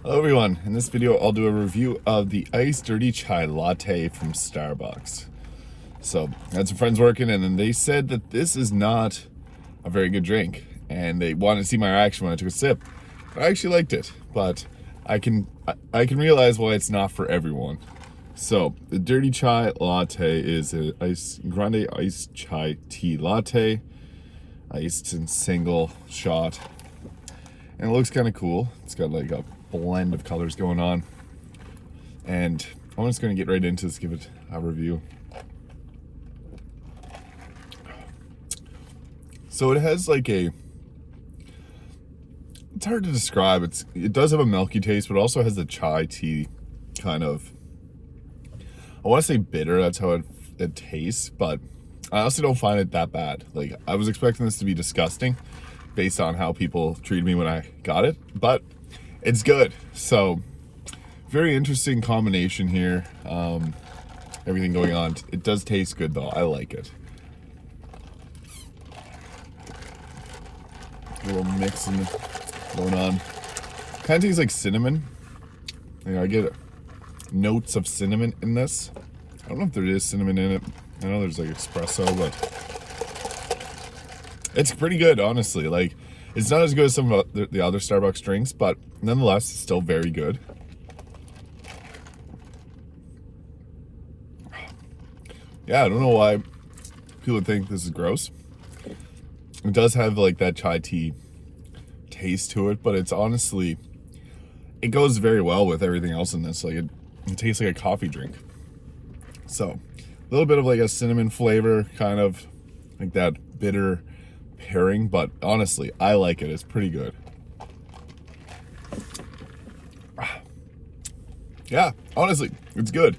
Hello everyone, in this video I'll do a review of the iced dirty chai latte from Starbucks. So I had some friends working and they said that this is not a very good drink and they wanted to see my reaction when I took a sip. I actually liked it, but I can realize why it's not for everyone. So the dirty chai latte is a grande iced chai tea latte, iced in single shot, and it looks kind of cool. It's got like a blend of colors going on, and I'm just going to get right into this, give it a review. So it has like it's hard to describe. It does have a milky taste, but it also has the chai tea kind of, I want to say bitter, that's how it tastes, but I honestly don't find it that bad. Like, I was expecting this to be disgusting based on how people treated me when I got it, but it's good. So very interesting combination here. Everything going on. It does taste good though. I like it. A little mixing going on. Kind of tastes like cinnamon. I get notes of cinnamon in this. I don't know if there is cinnamon in it. I know there's like espresso, but it's pretty good, honestly. Like, it's not as good as some of the other Starbucks drinks, but nonetheless, it's still very good. Yeah, I don't know why people think this is gross. It does have like that chai tea taste to it, but it's honestly, it goes very well with everything else in this. Like, it tastes like a coffee drink. So a little bit of like a cinnamon flavor, kind of like that bitter pairing, but honestly, I like it. It's pretty good. Yeah, honestly, it's good.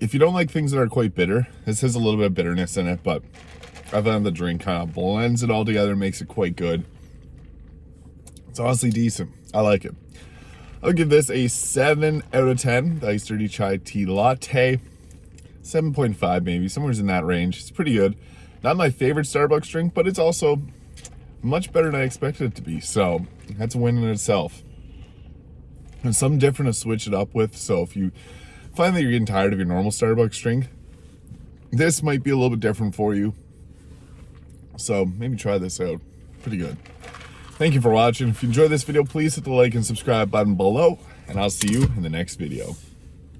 If you don't like things that are quite bitter, this has a little bit of bitterness in it, but I found the drink kind of blends it all together, makes it quite good. It's honestly decent. I like it. I'll give this a 7 out of 10. The iced dirty chai tea latte. 7.5 maybe, somewhere in that range. It's pretty good. Not my favorite Starbucks drink, but it's also much better than I expected it to be. So that's a win in itself. And something different to switch it up with. So if you find that you're getting tired of your normal Starbucks drink, this might be a little bit different for you. So maybe try this out. Pretty good. Thank you for watching. If you enjoyed this video, please hit the like and subscribe button below, and I'll see you in the next video.